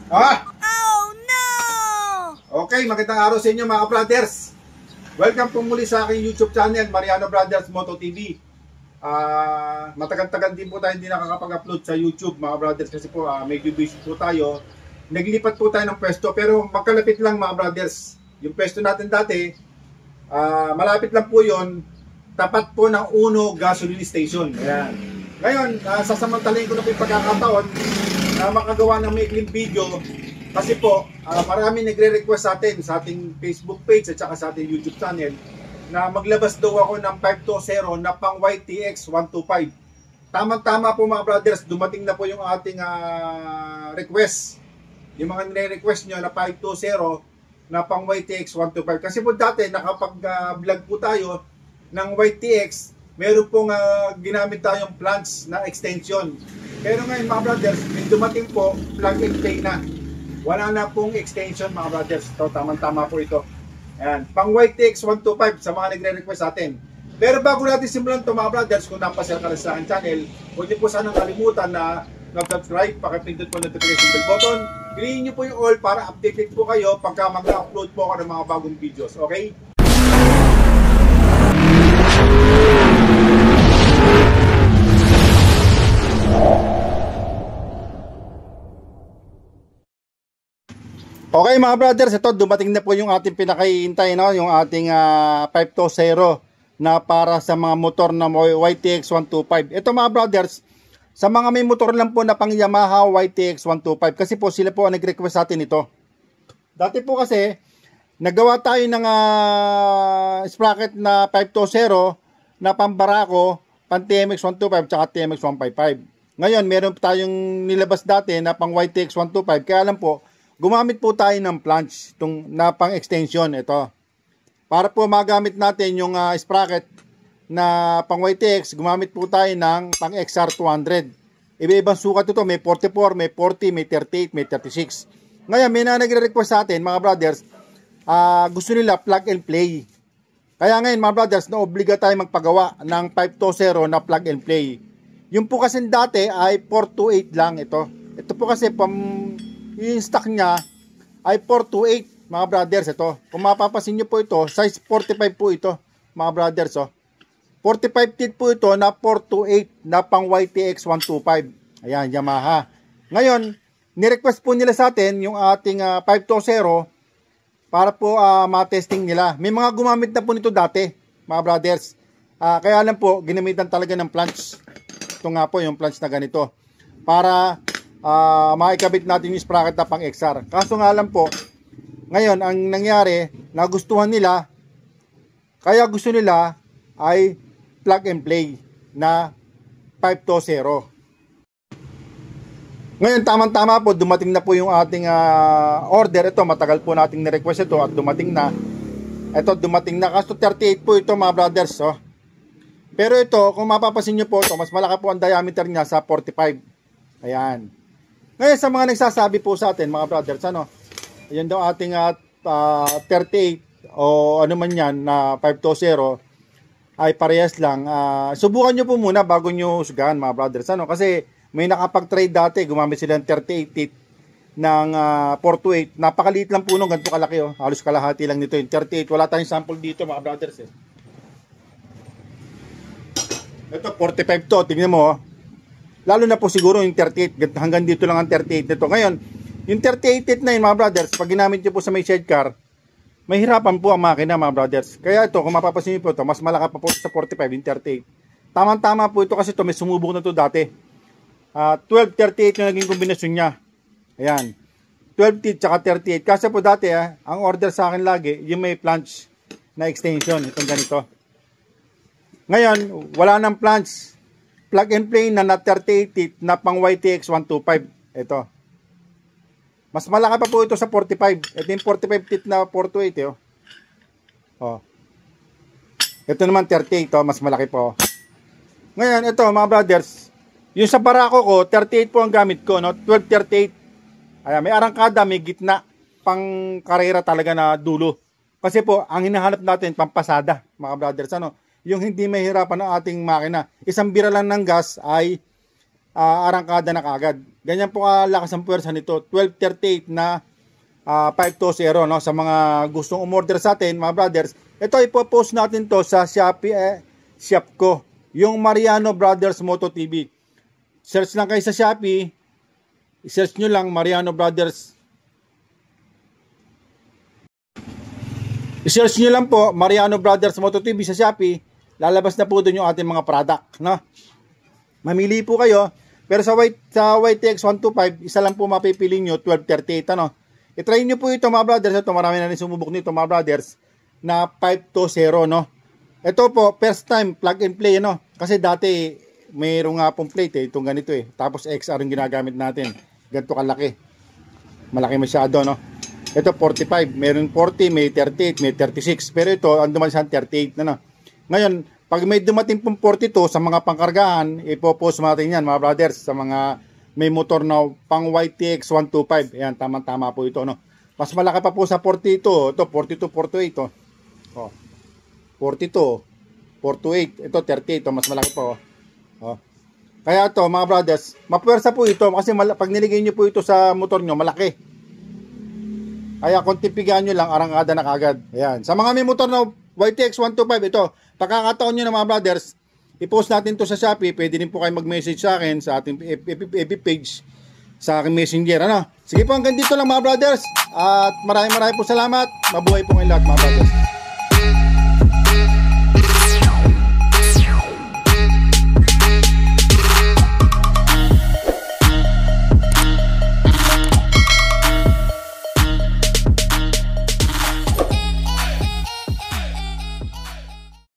Ah! Oh no! Okay, magandang araw sa inyo mga brothers. Welcome po muli sa aking YouTube channel, Mariano Brothers Moto TV. Matagal-tagal din po tayo hindi nakakapag-upload sa YouTube mga brothers kasi po medyo busy po tayo. Naglipat po tayo ng pwesto pero magkalapit lang mga brothers. Yung pwesto natin dati, malapit lang po yon, tapat po ng Uno Gasoline Station. Ayan. Ngayon, sasamantalayin ko na po yung pagkakataon na makagawa ng maikling video kasi po marami nagre-request sa atin sa ating Facebook page at saka sa ating YouTube channel na maglabas daw ako ng 520 na pang YTX 125. Tama-tama po mga brothers, dumating na po yung ating request. Yung mga nire-request nyo na 520 na pang YTX 125. Kasi po dati nakapag-vlog po tayo ng YTX, meron pong ginamit tayong plans na extension. Pero ngayon mga brothers, may dumating po plug and play na. Wala na pong extension mga brothers. Ito, tamang-tama po ito. Ayan, pang YTX 125 sa mga nagre-request sa atin. Pero bago natin simulan ito mga brothers, kung napasya ka na sa aking channel, huwag niyo po sanang kalimutan na mag-subscribe, pakipindot po notification bell button. Piliin niyo po yung all para updated po kayo pagka mag-upload po ako ng mga bagong videos. Okay? Okay mga brothers, ito dumating na po yung ating pinakahihintay, no? Yung ating 520 na para sa mga motor na YTX 125. Ito mga brothers, sa mga may motor lang po na pang Yamaha YTX 125 kasi po sila po ang nag-request sa atin ito. Dati po kasi nagawa tayo ng sprocket na 520 na pang Barako, pang TMX 125 at TMX 155. Ngayon meron tayong nilabas dati na pang YTX 125, kaya lang po gumamit po tayo ng flange na pang extension ito. Para po magamit natin yung sprocket na pang YTX, gumamit po tayo ng pang XR200. Iba-ibang sukat ito, may 44, may 40, may 38, may 36. Ngayon, may nagre-request sa atin, mga brothers, gusto nila plug and play. Kaya ngayon, mga brothers, na-obliga tayo magpagawa ng 520 na plug and play. Yung po kasi dati ay 428 lang ito. Ito po kasi yung stock niya ay 428 mga brothers ito. Kung mapapasin nyo po ito, size 45 po ito mga brothers. 45 feet po ito na 428 na pang YTX 125. Ayan, Yamaha. Ngayon, nirequest po nila sa atin yung ating 520 para po ma-testing nila. May mga gumamit na po nito dati mga brothers. Kaya lang po, ginamitan talaga ng flange. Ito nga po yung flange na ganito. Para maikabit natin yung sprocket na pang XR. Kaso nga lang po, ngayon ang nangyari, nagustuhan nila, kaya gusto nila ay plug and play na 520. Ngayon tamang-tama po, dumating na po yung ating order. Ito, matagal po nating ni-request ito at dumating na. Ito, dumating na. Kaso 38 po ito mga brothers. Pero ito, kung mapapasin nyo po ito, mas malaki po ang diameter niya sa 45. Ayan. Ngayon sa mga nagsasabi po sa atin mga brothers, yan daw ating 38 o ano man yan na 520 ay parehas lang. Subukan nyo po muna bago nyo sugahan mga brothers. Kasi may nakapag-trade dati, gumamit sila ng 38 feet ng 428. Napakaliit lang po nung, ganito kalaki. Halos kalahati lang nito yung 38. Wala tayong sample dito mga brothers. Ito 45 to, tingnan mo. Lalo na po siguro yung 38, hanggang dito lang ang 38 nito. Ngayon, yung 38 na yun mga brothers, pag ginamit nyo po sa may sidecar, mahirapan po ang makina mga brothers. Kaya ito, kung mapapasin nyo po ito, mas malaki pa po sa 45, yung 38. Tamang-tama po ito kasi ito, may sumubok na ito dati. 12-38 yung naging kombinasyon niya. Ayan. 12 teeth tsaka 38. Kasi po dati, ang order sa akin lagi, yung may flange na extension. Itong ganito. Ngayon, wala nang flange. Plug and play na 38 teeth na pang YTX 125. Ito. Mas malaki pa po ito sa 45. Ito yung 45 teeth na 428. Ito naman 38. Mas malaki po. Ngayon, ito mga brothers. Yung sa Barako ko, 38 po ang gamit ko. 12-38. Ayan, may arangkada, may gitna. Pang karera talaga na dulo. Kasi po, ang hinahanap natin, pampasada, mga brothers. Yung hindi mahirapan ng ating makina. Isang bira lang ng gas ay arangkada na kagad. Ganyan po kalakas ang puwersa nito. 1238 na 520, no? Sa mga gustong umorder sa atin, mga brothers, ito ipopost natin to sa Shopee, shop ko, yung Mariano Brothers Moto TV. Search lang kayo sa Shopee, search nyo lang Mariano Brothers. I-search nyo lang po Mariano Brothers Moto TV sa Shopee, lalabas na po doon yung ating mga product, no? Mamili po kayo, pero sa YTX 125, isa lang po mapipili nyo, 1238, ano? I-try nyo po ito, mga brothers. Ito, marami na rin sumubok nito, mga brothers, na 520, no? Ito po, first time, plug and play, no? Kasi dati, mayroong nga pong plate, itong ganito, Tapos XR yung ginagamit natin. Ganito kalaki. Malaki masyado, no? Ito, 45. Meron 40, may 38, may 36. Pero ito, ang dumating sa 38 na, no? Ngayon, pag may dumating pong 42 sa mga pangkargahan, ipopost natin yan, mga brothers, sa mga may motor na pang YTX 125. Ayan, tama-tama po ito, no? Mas malaki pa po sa 42. Ito, 42, 48, oh. Oh. 42, 48. Ito, 38. Oh, mas malaki pa, oh. Oh. Kaya ito, mga brothers, mapuwersa po ito kasi pag niligay nyo po ito sa motor nyo, malaki. Kaya kung tipigan nyo lang, arangkada na kagad. Ayan. Sa mga may motor na YTX 125, ito, pagkakataon nyo na, mga brothers, i-post natin to sa Shopee. Pwede din po kayo mag-message sa akin sa ating FB page, sa aking messenger, ano? Sige po, hanggang dito lang, mga brothers. At maraming po salamat. Mabuhay po ngayong lahat, mga brothers.